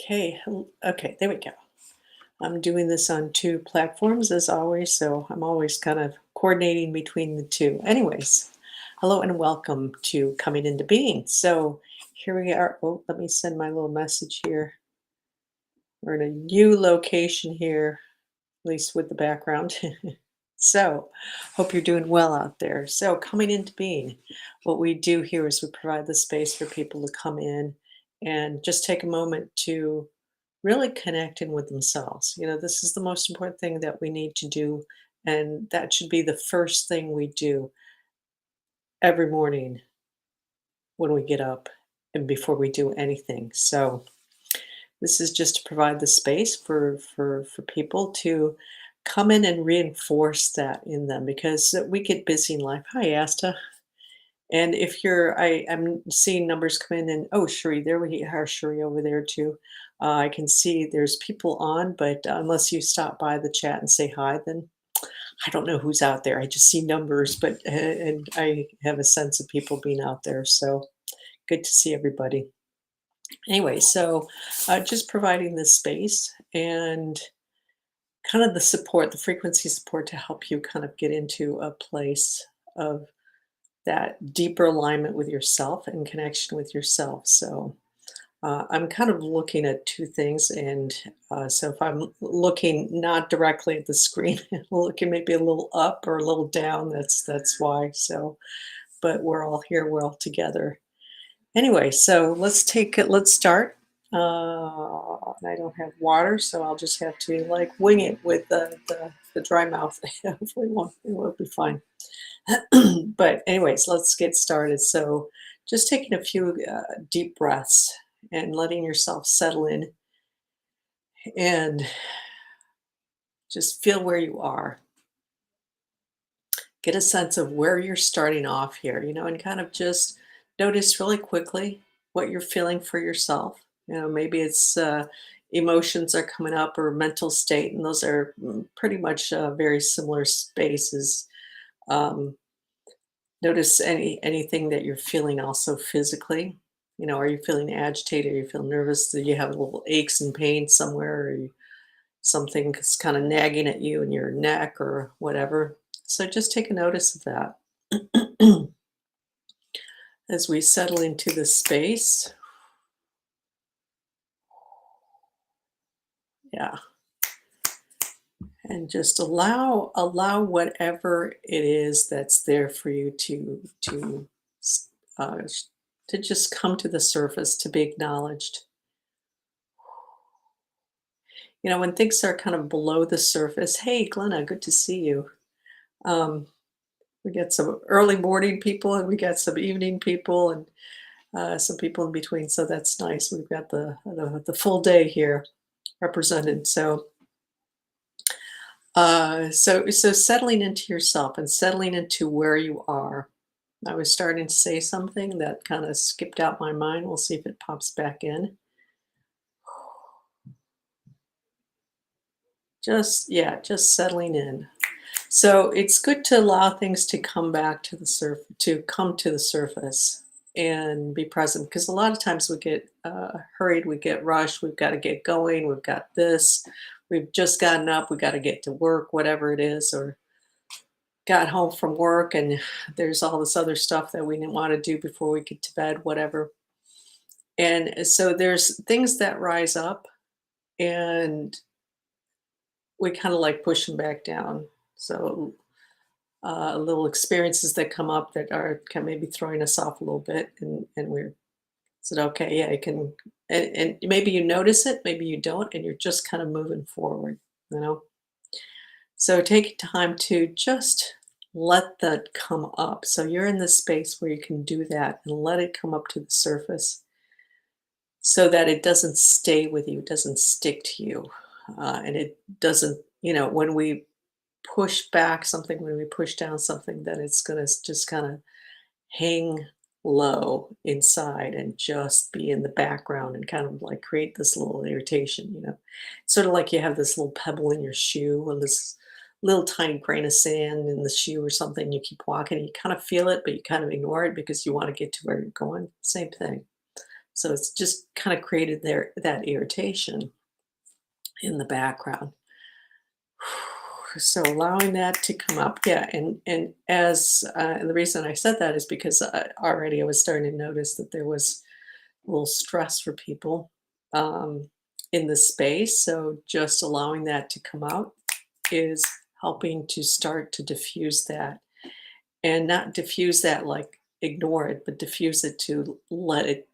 Okay, okay, there we go. I'm doing this on two platforms as always, so I'm always kind of coordinating between the two. Anyways, hello and welcome to Coming Into Being. So here we are. Oh, let me send my little message here. We're in a new location here, at least with the background. So, hope you're doing well out there. So, coming into being, what we do here is we provide the space for people to come in and just take a moment to really connect in with themselves. This is the most important thing that we need to do, and that should be the first thing we do every morning when we get up and before we do anything. So, this is just to provide the space for people to come in and reinforce that in them because we get busy in life. Hi, Asta. And if I'm seeing numbers come in, and oh, Sheree, there we are, Sheree over there too. I can see there's people on, but unless you stop by the chat and say hi, then I don't know who's out there. I just see numbers, but and I have a sense of people being out there. So good to see everybody. Anyway, so just providing this space and kind of the support, the frequency support to help you kind of get into a place of that deeper alignment with yourself and connection with yourself. So I'm kind of looking at two things, and so if I'm looking not directly at the screen, looking maybe a little up or a little down, that's why. So, but we're all here, we're all together. Anyway, so let's take it. Let's start. And I don't have water, so I'll just have to like wing it with the dry mouth. Hopefully, it won't be fine. But anyways, let's get started. So, just taking a few deep breaths and letting yourself settle in and just feel where you are. Get a sense of where you're starting off here, and kind of just notice really quickly what you're feeling for yourself. Maybe it's emotions are coming up or mental state, and those are pretty much very similar spaces. Um, Notice anything that you're feeling also physically. Are you feeling agitated? Are you feeling nervous? Do you have little aches and pains somewhere? Or something is kind of nagging at you in your neck or whatever? So just take a notice of that. As we settle into the space. Yeah. And just allow whatever it is that's there for you uh, to just come to the surface, to be acknowledged. When things are kind of below the surface. Hey, Glenna, good to see you. Um, we got some early morning people, and we got some evening people, and some people in between. So that's nice. We've got the full day here represented. So settling into yourself and settling into where you are. I was starting to say something that kind of skipped out my mind. We'll see if it pops back in. Just settling in. So it's good to allow things to come back to the to come to the surface and be present, because a lot of times we get hurried, we get rushed, we've got to get going, we've got this, we've just gotten up, we got to get to work, whatever it is, or got home from work and there's all this other stuff that we didn't want to do before we get to bed, whatever. And so there's things that rise up, and we kind of like push them back down. So little experiences that come up that are kind of maybe throwing us off a little bit, and we're said, okay, yeah, I can, and maybe you notice it, maybe you don't, and you're just kind of moving forward, you know. So take time to just let that come up. So you're in this space where you can do that and let it come up to the surface so that it doesn't stay with you, it doesn't stick to you. And it doesn't, when we push back something, when we push down something, then it's going to just kind of hang low inside and just be in the background and kind of like create this little irritation. Sort of like you have this little pebble in your shoe and this little tiny grain of sand in the shoe or something. You keep walking, you kind of feel it, but you kind of ignore it because you want to get to where you're going. Same thing. So it's just kind of created there that irritation in the background. So allowing that to come up, yeah, and as and the reason I said that is because already I was starting to notice that there was a little stress for people um, in the space. So just allowing that to come out is helping to start to diffuse that, and not diffuse that like ignore it, but diffuse it to let it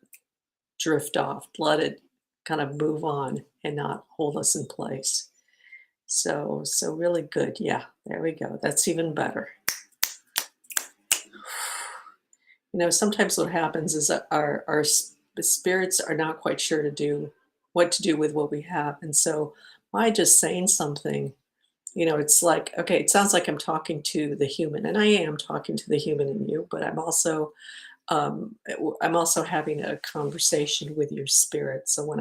drift off, let it kind of move on and not hold us in place. So really good. Yeah, there we go. That's even better. Sometimes what happens is that the spirits are not quite sure to do what to do with what we have, and so by just saying something, it's like, okay, it sounds like I'm talking to the human, and I am talking to the human in you, but I'm also having a conversation with your spirit. So when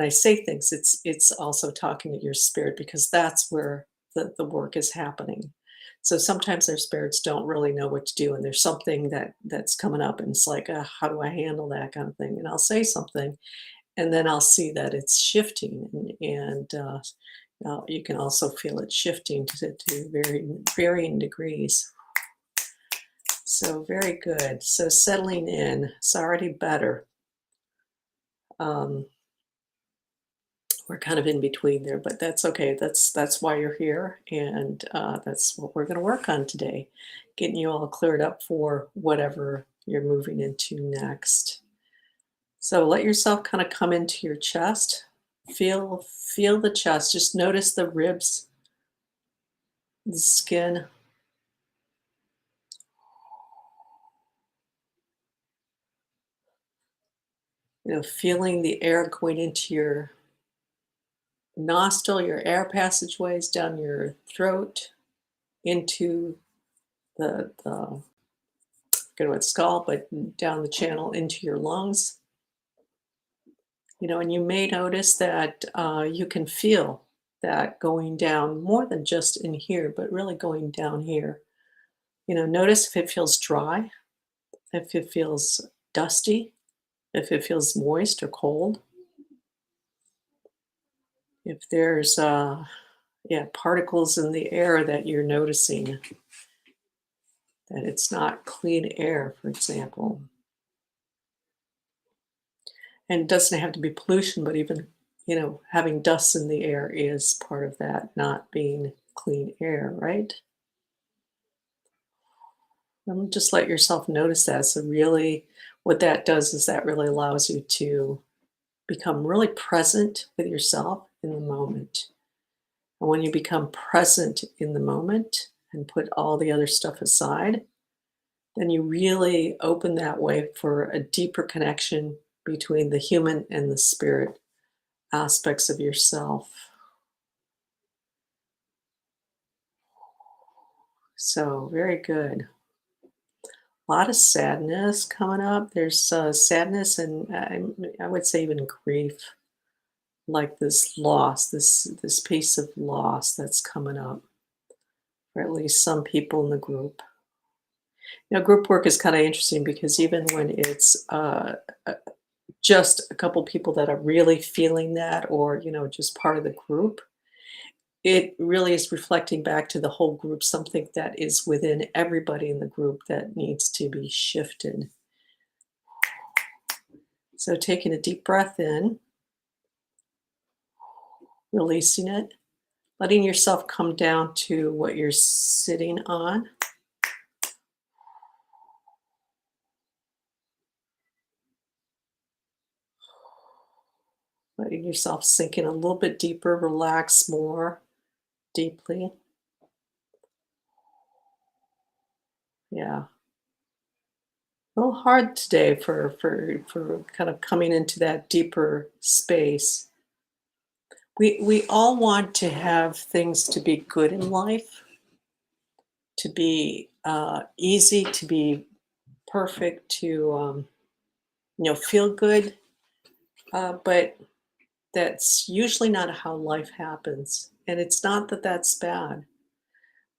I say things, it's also talking to your spirit because that's where the work is happening. So sometimes their spirits don't really know what to do, and there's something that's coming up, and it's like, how do I handle that kind of thing? And I'll say something, and then I'll see that it's shifting, and you can also feel it shifting to varying degrees. So very good. So settling in, it's already better. Um, we're kind of in between there, but that's okay. That's why you're here, and that's what we're going to work on today, getting you all cleared up for whatever you're moving into next. So let yourself kind of come into your chest. Feel the chest. Just notice the ribs, the skin. Feeling the air going into your nostril, your air passageways down your throat, into the forget what it's called, but down the channel into your lungs. And you may notice that you can feel that going down more than just in here, but really going down here. Notice if it feels dry, if it feels dusty, if it feels moist or cold, if there's yeah, particles in the air that you're noticing, that it's not clean air, for example. And it doesn't have to be pollution, but even, having dust in the air is part of that not being clean air, right? And just let yourself notice that. So really what that does is that really allows you to become really present with yourself in the moment. And when you become present in the moment and put all the other stuff aside, then you really open that way for a deeper connection between the human and the spirit aspects of yourself. So, very good. A lot of sadness coming up. There's sadness and I would say even grief, like this loss, this piece of loss that's coming up for at least some people in the group. Group work is kind of interesting because even when it's just a couple people that are really feeling that, or just part of the group, it really is reflecting back to the whole group, something that is within everybody in the group that needs to be shifted. So taking a deep breath in, releasing it, letting yourself come down to what you're sitting on. Letting yourself sink in a little bit deeper, relax more deeply. Yeah. A little hard today for kind of coming into that deeper space. We all want to have things to be good in life, to be easy, to be perfect, to feel good, but that's usually not how life happens. And it's not that that's bad,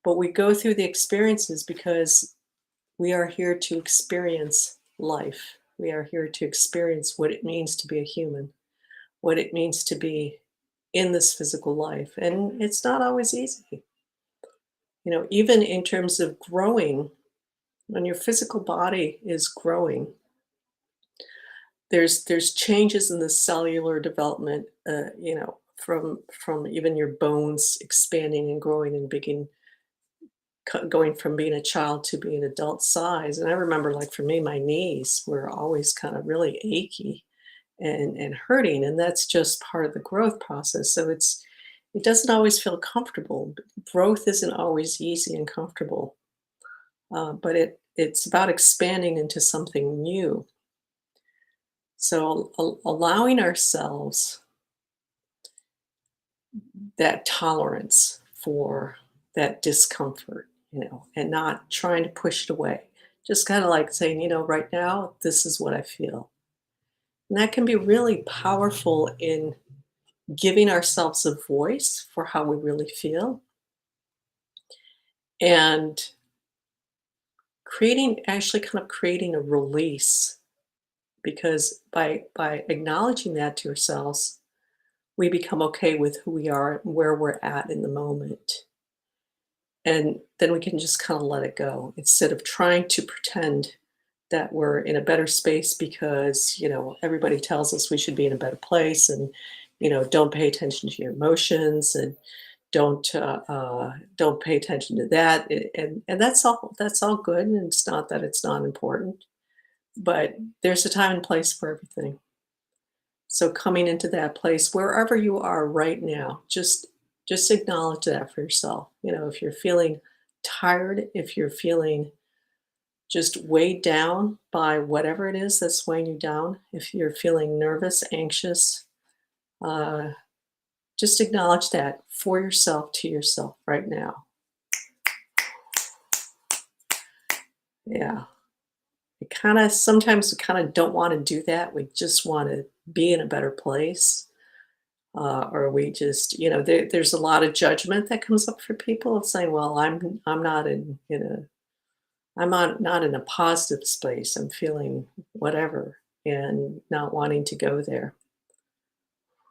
but we go through the experiences because we are here to experience life. We are here to experience what it means to be a human, what it means to be in this physical life. And it's not always easy. Even in terms of growing, when your physical body is growing, there's changes in the cellular development, from even your bones expanding and growing and going from being a child to being adult size. And I remember, like, for me, my knees were always kind of really achy and hurting, and that's just part of the growth process. So it doesn't always feel comfortable. Growth isn't always easy and comfortable, but it's about expanding into something new. So allowing ourselves that tolerance for that discomfort, and not trying to push it away. Just kind of like saying, right now, this is what I feel. And that can be really powerful in giving ourselves a voice for how we really feel and actually kind of creating a release, because by acknowledging that to ourselves, we become okay with who we are and where we're at in the moment. And then we can just kind of let it go instead of trying to pretend that we're in a better space because, everybody tells us we should be in a better place, and, don't pay attention to your emotions, and don't pay attention to that. And that's all good. And it's not that it's not important, but there's a time and place for everything. So coming into that place, wherever you are right now, just acknowledge that for yourself. If you're feeling tired, if you're feeling just weighed down by whatever it is that's weighing you down, if you're feeling nervous, anxious, uh, just acknowledge that for yourself, to yourself right now. Yeah. Sometimes we kind of don't want to do that. We just want to be in a better place. Or we just, there's a lot of judgment that comes up for people of saying, well, I'm not not in a positive space. I'm feeling whatever and not wanting to go there.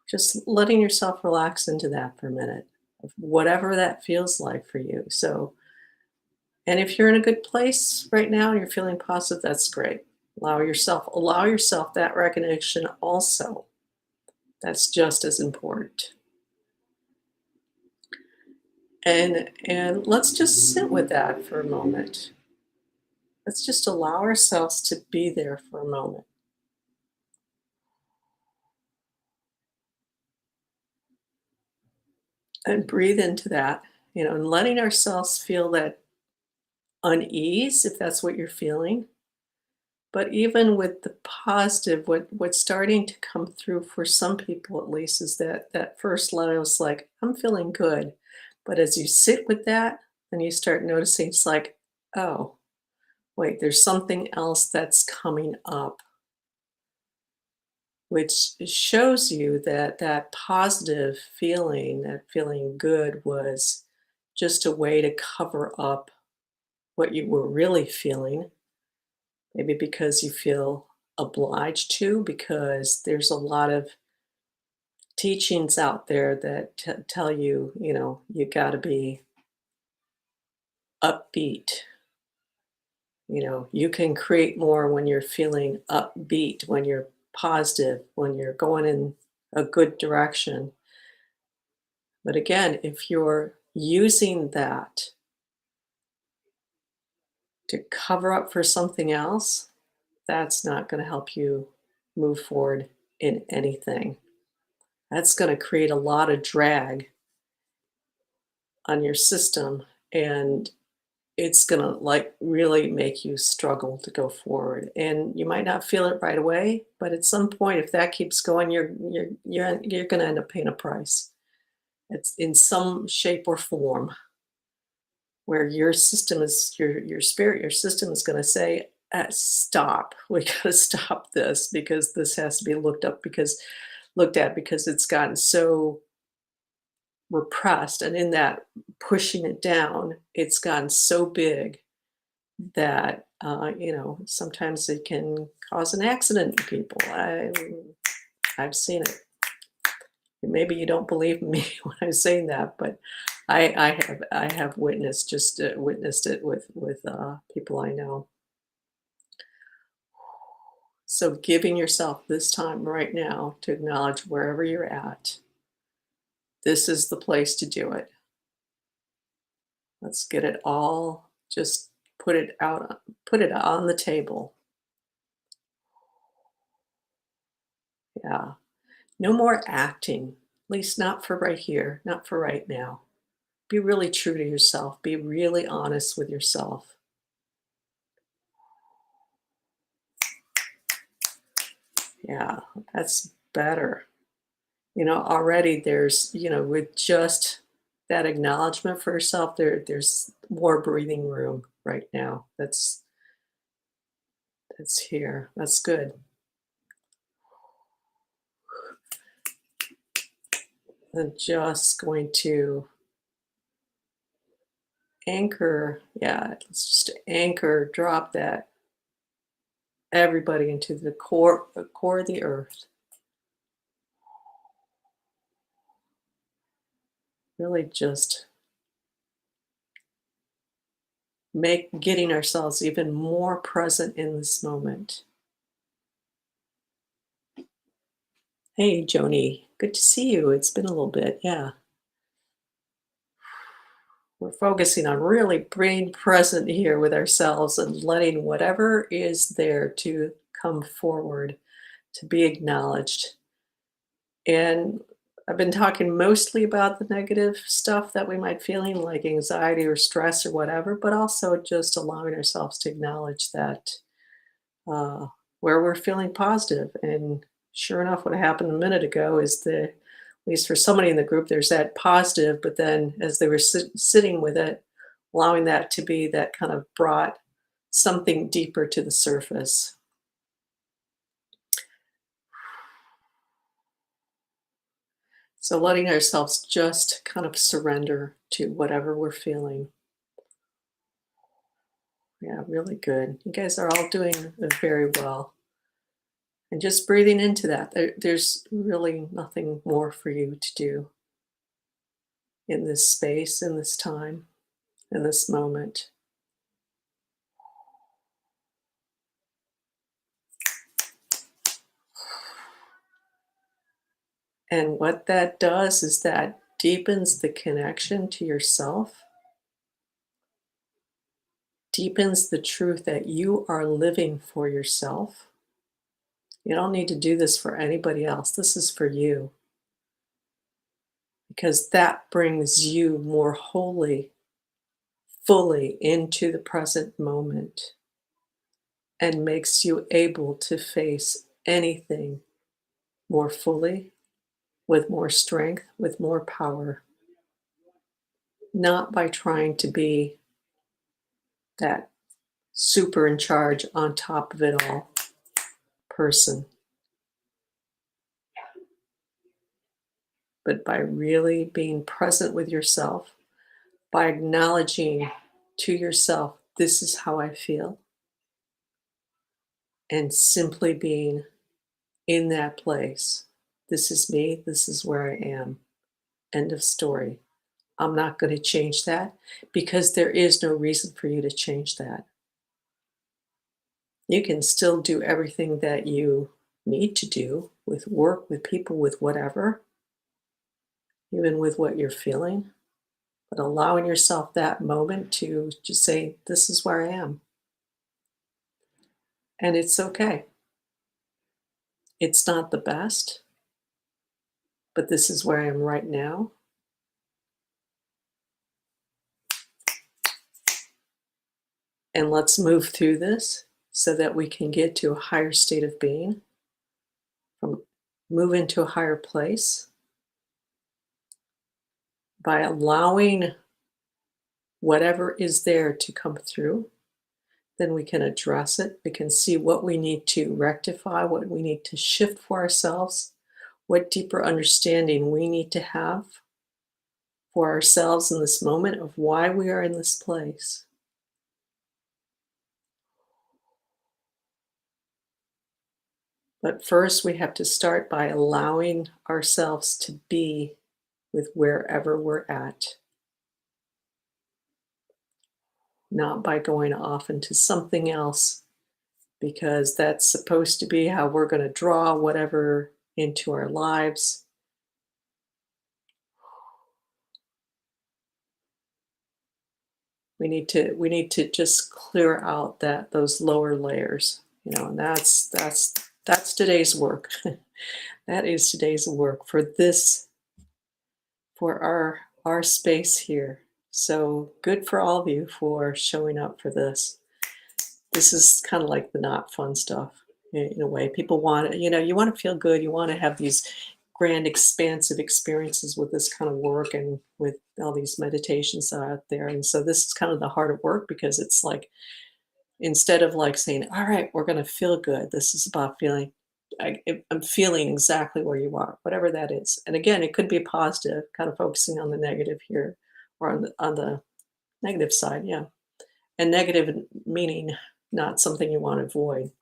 Just letting yourself relax into that for a minute, of whatever that feels like for you. So, and if you're in a good place right now and you're feeling positive, that's great. Allow yourself that recognition also. That's just as important. And let's just sit with that for a moment. Let's just allow ourselves to be there for a moment and breathe into that, and letting ourselves feel that unease if that's what you're feeling. But even with the positive, what's starting to come through for some people at least is that first letter is like, I'm feeling good. But as you sit with that, and you start noticing, it's like, oh, wait, there's something else that's coming up, which shows you that that positive feeling, that feeling good, was just a way to cover up what you were really feeling. Maybe because you feel obliged to, because there's a lot of teachings out there that tell you, you got to be upbeat. You can create more when you're feeling upbeat, when you're positive, when you're going in a good direction. But again, if you're using that to cover up for something else, that's not going to help you move forward in anything. That's going to create a lot of drag on your system, and it's going to, like, really make you struggle to go forward. And you might not feel it right away, but at some point, if that keeps going, you're going to end up paying a price. It's in some shape or form where your system is your spirit, your system is going to say, stop, we got to stop this, because this has to be looked at, because it's gotten so repressed, and in that pushing it down, it's gotten so big that, sometimes it can cause an accident to people. I've seen it. Maybe you don't believe me when I'm saying that, but I have witnessed it with people I know. So giving yourself this time right now to acknowledge wherever you're at, this is the place to do it. Let's get it all, just put it on the table. Yeah. No more acting, at least not for right here, not for right now. Be really true to yourself. Be really honest with yourself. Yeah, that's better. Already with just that acknowledgement for yourself, there's more breathing room right now. That's here. That's good. I'm just going to anchor. Yeah, let's just anchor, drop that everybody into the core of the earth. Really just make getting ourselves even more present in this moment. Hey, Joni, good to see you. It's been a little bit. Yeah. We're focusing on really being present here with ourselves and letting whatever is there to come forward, to be acknowledged. And I've been talking mostly about the negative stuff that we might feeling like anxiety or stress or whatever, but also just allowing ourselves to acknowledge that uh, where we're feeling positive. And sure enough, what happened a minute ago is at least for somebody in the group, there's that positive, but then as they were sitting with it, allowing that to be that kind of brought something deeper to the surface. So letting ourselves just kind of surrender to whatever we're feeling. Yeah, really good. You guys are all doing very well. And just breathing into that, there's really nothing more for you to do in this space, in this time, in this moment. And what that does is that deepens the connection to yourself, deepens the truth that you are living for yourself. You don't need to do this for anybody else. This is for you because that brings you more wholly, fully into the present moment and makes you able to face anything more fully, with more strength, with more power, not by trying to be that super in charge on top of it all person, but by really being present with yourself, by acknowledging to yourself, this is how I feel, and simply being in that place. This is me, this is where I am. End of story. I'm not going to change that because there is no reason for you to change that. You can still do everything that you need to do with work, with people, with whatever, even with what you're feeling, but allowing yourself that moment to just say, this is where I am. And it's okay. It's not the best, but this is where I am right now. And let's move through this so that we can get to a higher state of being, from move into a higher place by allowing whatever is there to come through. Then we can address it. We can see what we need to rectify, what we need to shift for ourselves, what deeper understanding we need to have for ourselves in this moment of why we are in this place. But first, we have to start by allowing ourselves to be with wherever we're at, not by going off into something else, because that's supposed to be how we're going to draw whatever into our lives. We need to just clear out those lower layers, and that's today's work. That is today's work for this, for our space here. So good for all of you for showing up for this. This is kind of like the not fun stuff in a way. People want to, you want to feel good. You want to have these grand, expansive experiences with this kind of work and with all these meditations that are out there. And so this is kind of the heart of work, because it's like, instead of like saying, all right, we're going to feel good, this is about feeling, I'm feeling exactly where you are, whatever that is. And again, it could be positive, kind of focusing on the negative here, or on the negative side. Yeah. And negative meaning not something you want to avoid.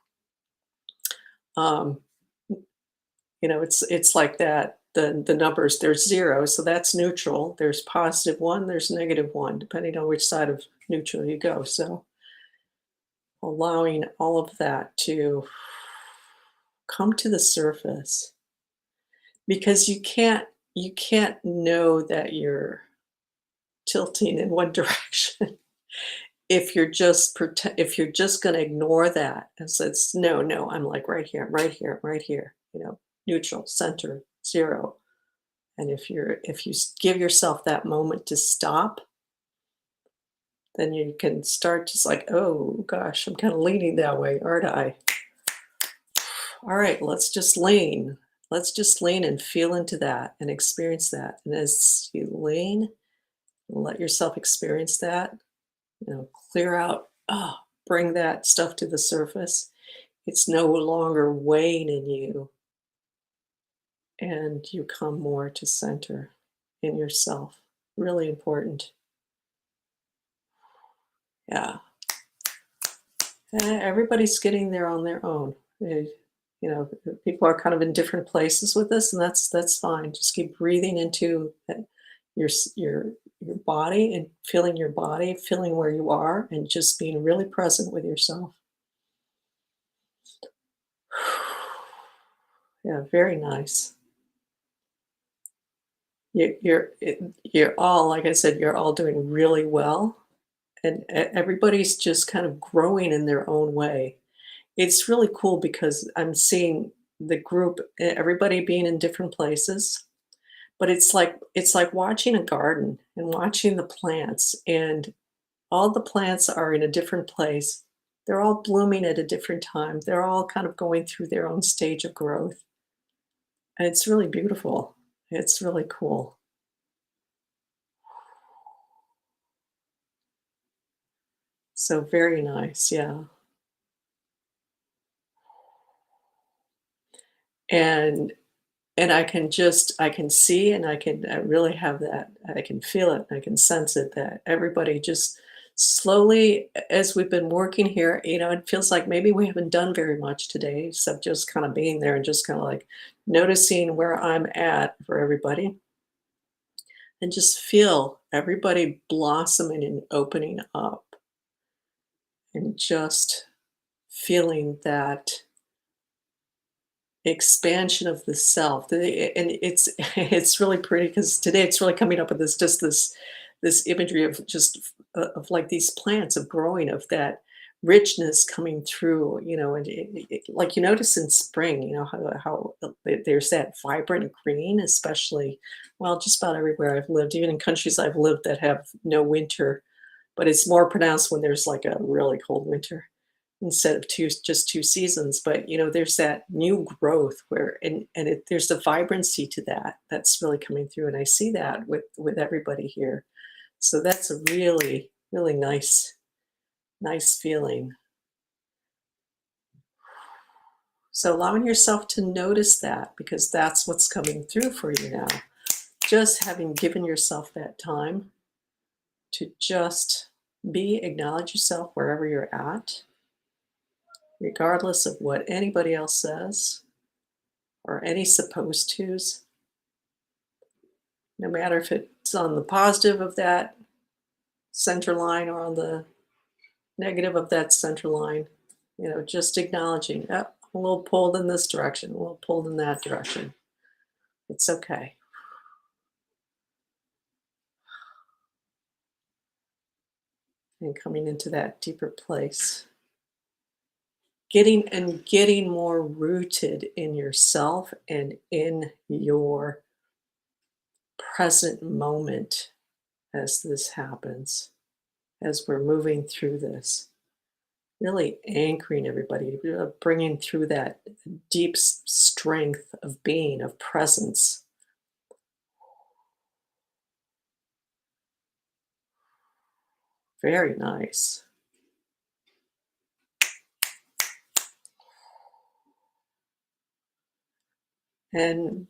Um, it's like that. The numbers, there's zero, so that's neutral. There's positive one, there's negative one, depending on which side of neutral you go. So allowing all of that to come to the surface, because you can't know that you're tilting in one direction if you're just going to ignore that and says, no, no, I'm like right here, right here, right here, neutral, center, zero. And if you give yourself that moment to stop, then you can start just like, oh gosh, I'm kind of leaning that way, aren't I? All right, let's just lean. Let's just lean and feel into that and experience that. And as you lean, let yourself experience that, clear out, bring that stuff to the surface. It's no longer weighing in you, and you come more to center in yourself. Really important. Yeah. Everybody's getting there on their own. People are kind of in different places with this, and that's fine. Just keep breathing into your body, and feeling your body, feeling where you are, and just being really present with yourself. Yeah, very nice. You're all, like I said, you're all doing really well, and everybody's just kind of growing in their own way. It's really cool because I'm seeing the group, everybody being in different places, but it's like watching a garden and watching the plants, and all the plants are in a different place. They're all blooming at a different time. They're all kind of going through their own stage of growth, and it's really beautiful. It's really cool. So very nice, yeah. And I can see, and I really have that, I can feel it, I can sense it, that everybody just slowly, as we've been working here, it feels like maybe we haven't done very much today, except just kind of being there and just kind of like noticing where I'm at for everybody, and just feel everybody blossoming and opening up, and just feeling that expansion of the self. And it's it's really pretty, because today it's really coming up with this imagery of just of like these plants of growing, of that richness coming through, and like you notice in spring, how there's that vibrant green, especially, well, just about everywhere I've lived, even in countries I've lived that have no winter, but it's more pronounced when there's like a really cold winter, instead of two seasons. But there's that new growth, where there's the vibrancy to that that's really coming through, and I see that with everybody here. So that's a really, really nice feeling. So allowing yourself to notice that, because that's what's coming through for you now, just having given yourself that time to just acknowledge yourself wherever you're at, regardless of what anybody else says. or any supposed tos, no matter if it's on the positive of that center line or on the negative of that center line, just acknowledging, oh, a little pulled in this direction, a little pulled in that direction. It's okay. And coming into that deeper place. Getting more rooted in yourself and in your present moment as this happens, as we're moving through this. Really anchoring everybody, bringing through that deep strength of being, of presence. Very nice. And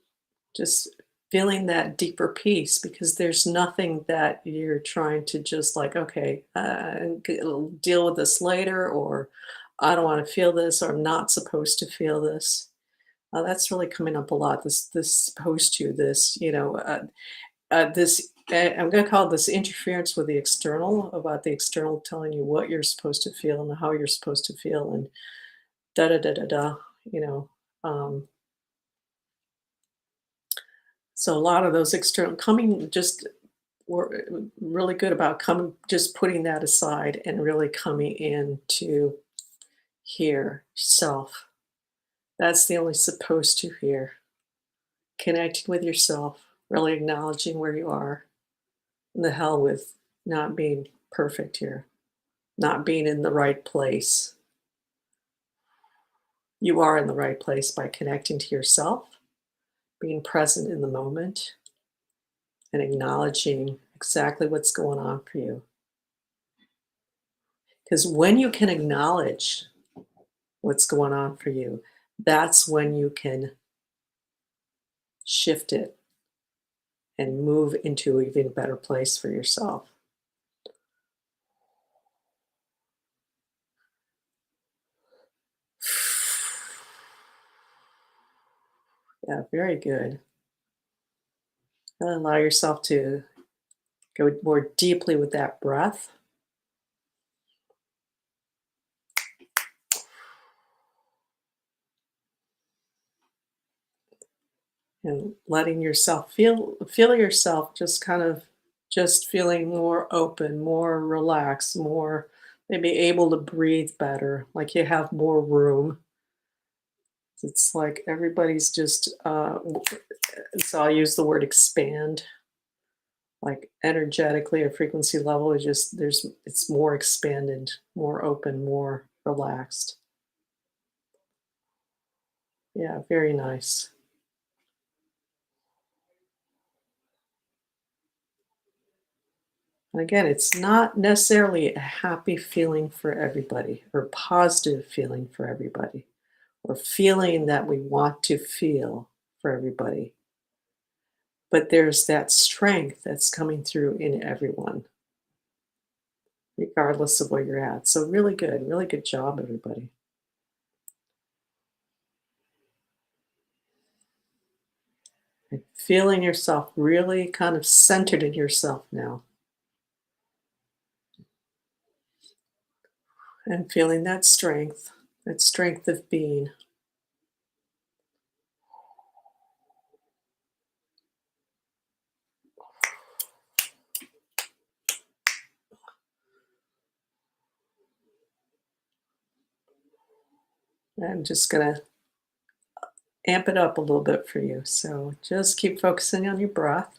just feeling that deeper peace, because there's nothing that you're trying to just like, okay, I'll deal with this later, or I don't want to feel this, or I'm not supposed to feel this. That's really coming up a lot. This supposed to, this, this. I'm going to call it this interference with the external, about the external telling you what you're supposed to feel and how you're supposed to feel, and da da da da da. You know, um, so a lot of those external coming just were really good about coming, just putting that aside and really coming into here, self. That's the only supposed to here. Connecting with yourself, really acknowledging where you are. And the hell with not being perfect here, not being in the right place. You are in the right place by connecting to yourself, being present in the moment, and acknowledging exactly what's going on for you. Because when you can acknowledge what's going on for you, that's when you can shift it and move into an even better place for yourself. Yeah, very good. And allow yourself to go more deeply with that breath. And letting yourself feel yourself just kind of just feeling more open, more relaxed, more maybe able to breathe better, like you have more room. It's like everybody's just so I'll use the word expand, like energetically or frequency level is just it's more expanded, more open, more relaxed. Yeah, very nice. And again, it's not necessarily a happy feeling for everybody or positive feeling for everybody or feeling that we want to feel for everybody. But there's that strength that's coming through in everyone, regardless of where you're at. So, really good job, everybody. And feeling yourself really kind of centered in yourself now and feeling that strength of being. I'm just going to amp it up a little bit for you. So just keep focusing on your breath.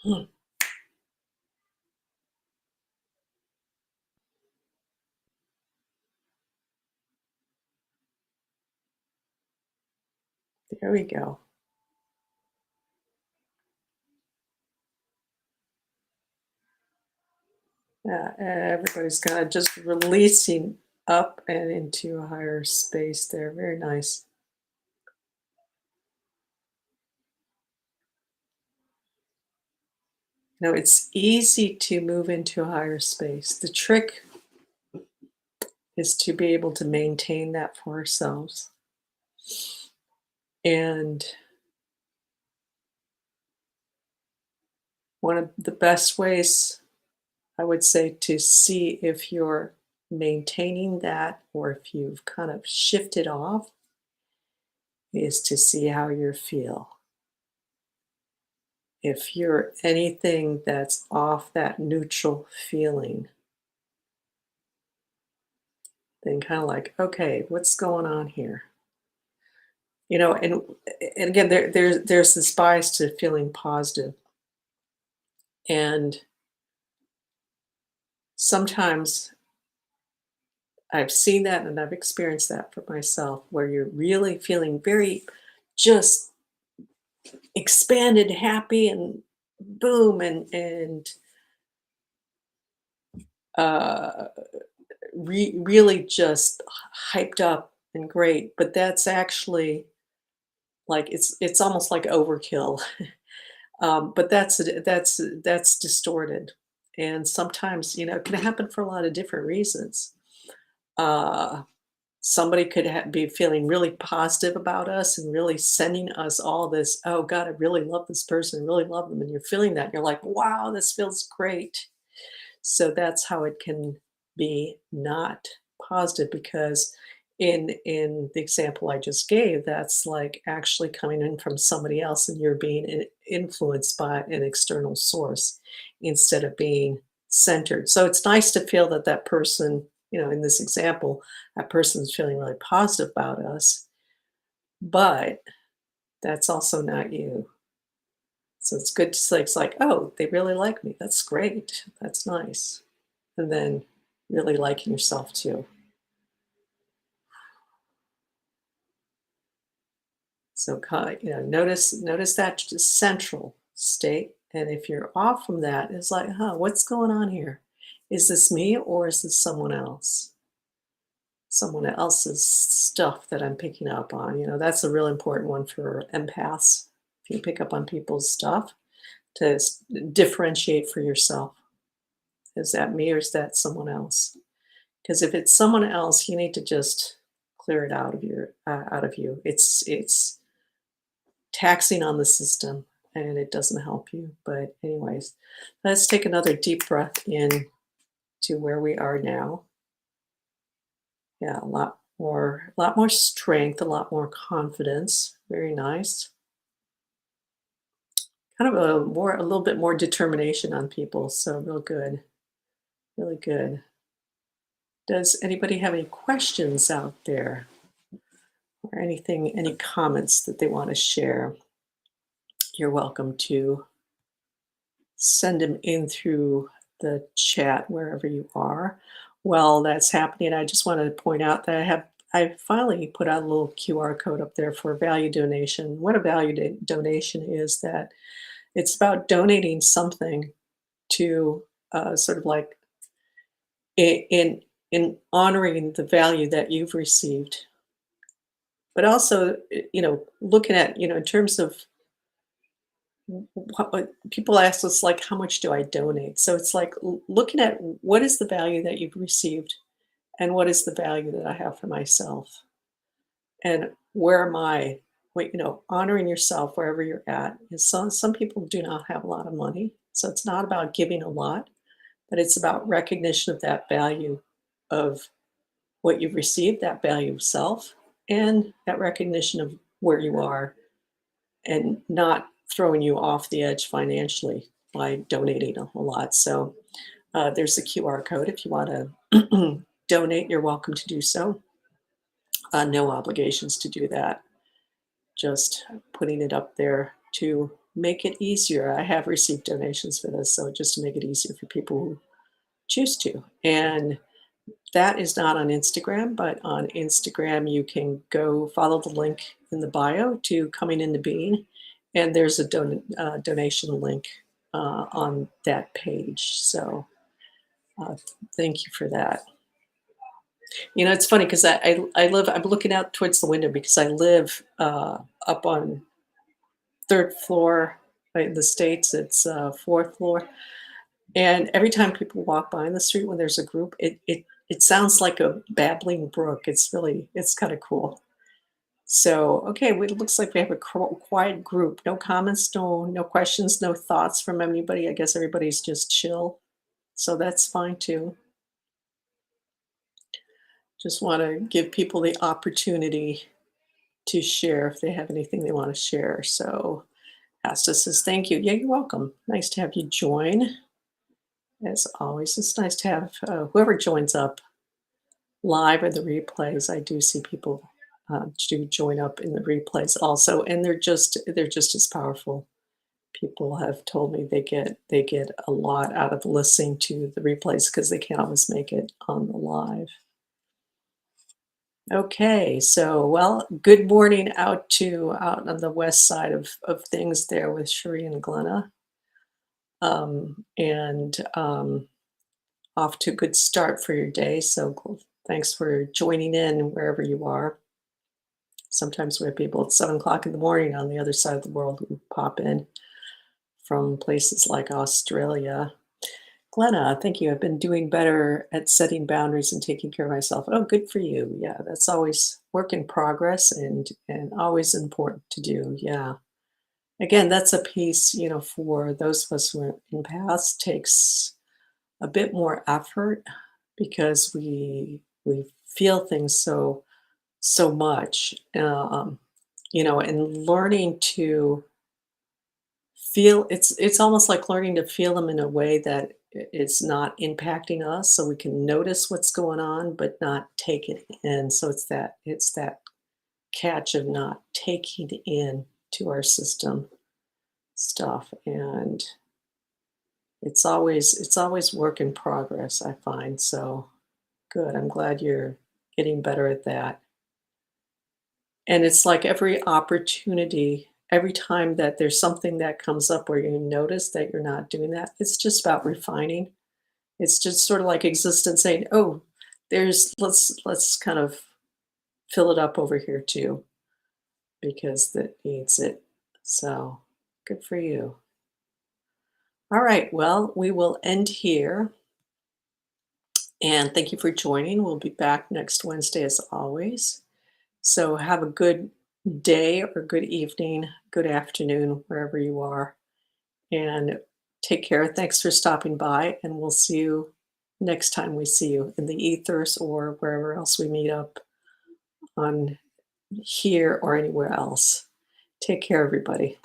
Hmm, there we go. Yeah, everybody's kind of just releasing up and into a higher space there. Very nice. It's easy to move into a higher space. The trick is to be able to maintain that for ourselves. And one of the best ways I would say to see if you're maintaining that or if you've kind of shifted off is to see how you feel. If you're anything that's off that neutral feeling, then kind of like, okay, what's going on here? And again, there's this bias to feeling positive, and sometimes I've seen that and I've experienced that for myself, where you're really feeling very just expanded, happy, and boom, uh, really just hyped up and great. But that's actually like it's almost like overkill. But that's distorted, and sometimes it can happen for a lot of different reasons. Uh, Somebody could be feeling really positive about us and really sending us all this, oh God, I really love this person, I really love them. And you're feeling that. You're like, wow, this feels great. So that's how it can be not positive, because in the example I just gave, that's like actually coming in from somebody else and you're being influenced by an external source instead of being centered. So it's nice to feel that that person, in this example, that person's feeling really positive about us, but that's also not you. So it's good to say, it's like, oh, they really like me. That's great. That's nice. And then really liking yourself too. So notice that central state. And if you're off from that, it's like, huh, what's going on here? Is this me or is this someone else? Someone else's stuff that I'm picking up on. That's a real important one for empaths. If you pick up on people's stuff, to differentiate for yourself. Is that me or is that someone else? Because if it's someone else, you need to just clear it out of you. It's taxing on the system and it doesn't help you. But anyways, let's take another deep breath in to where we are now. Yeah, a lot more strength, a lot more confidence. Very nice. Kind of a little bit more determination on people. So real good, really good. Does anybody have any questions out there or any comments that they want to share? You're welcome to send them in through the chat wherever you are. While that's happening, I just wanted to point out that I finally put out a little QR code up there for value donation. What a value donation is, that it's about donating something to sort of like in honoring the value that you've received, but also looking at in terms of what people ask us, like, how much do I donate? So it's like looking at what is the value that you've received and what is the value that I have for myself, and where am I, honoring yourself wherever you're at. And some people do not have a lot of money, so it's not about giving a lot, but it's about recognition of that value of what you've received, that value of self, and that recognition of where you are, and not throwing you off the edge financially by donating a whole lot. So there's a QR code. If you want to donate, you're welcome to do so. No obligations to do that. Just putting it up there to make it easier. I have received donations for this, so just to make it easier for people who choose to. And that is not on Instagram, but on Instagram, you can go follow the link in the bio to Coming Into Being, and there's a donation link on that page. So uh, thank you for that. It's funny because I'm looking out towards the window because I live up on third floor. Right, in the States, it's, 4th floor, and every time people walk by in the street when there's a group, it sounds like a babbling brook. It's kinda cool. So, okay, it looks like we have a quiet group. No comments, no questions, no thoughts from anybody. I guess everybody's just chill, so that's fine too. Just wanna give people the opportunity to share if they have anything they wanna share, so Asta says, "Thank you." Yeah, you're welcome. Nice to have you join. As always, it's nice to have, whoever joins up live or the replays. I do see people, do join up in the replays also, and they're just as powerful. People have told me they get a lot out of listening to the replays because they can't always make it on the live. Okay, so, well, good morning out on the west side of things there with Cherie and Glenna. And off to a good start for your day. So thanks for joining in wherever you are. Sometimes we have people at 7 o'clock in the morning on the other side of the world who pop in from places like Australia. Glenna, thank you. I've been doing better at setting boundaries and taking care of myself. Oh, good for you. Yeah, that's always work in progress and always important to do. Yeah. Again, that's a piece, for those of us who are in past takes a bit more effort because we feel things so much, and learning to feel it's almost like learning to feel them in a way that it's not impacting us, so we can notice what's going on but not take it in. So it's that catch of not taking in to our system stuff, and it's always work in progress, I find. So good. I'm glad you're getting better at that. And it's like every opportunity, every time that there's something that comes up where you notice that you're not doing that, it's just about refining. It's just sort of like existence saying, "Oh, let's kind of fill it up over here too because that needs it." So, good for you. All right, well, we will end here, and thank you for joining. We'll be back next Wednesday as always. So have a good day or good evening, good afternoon, wherever you are, and take care. Thanks for stopping by, and we'll see you next time we see you in the ethers or wherever else we meet up on here or anywhere else. Take care, everybody.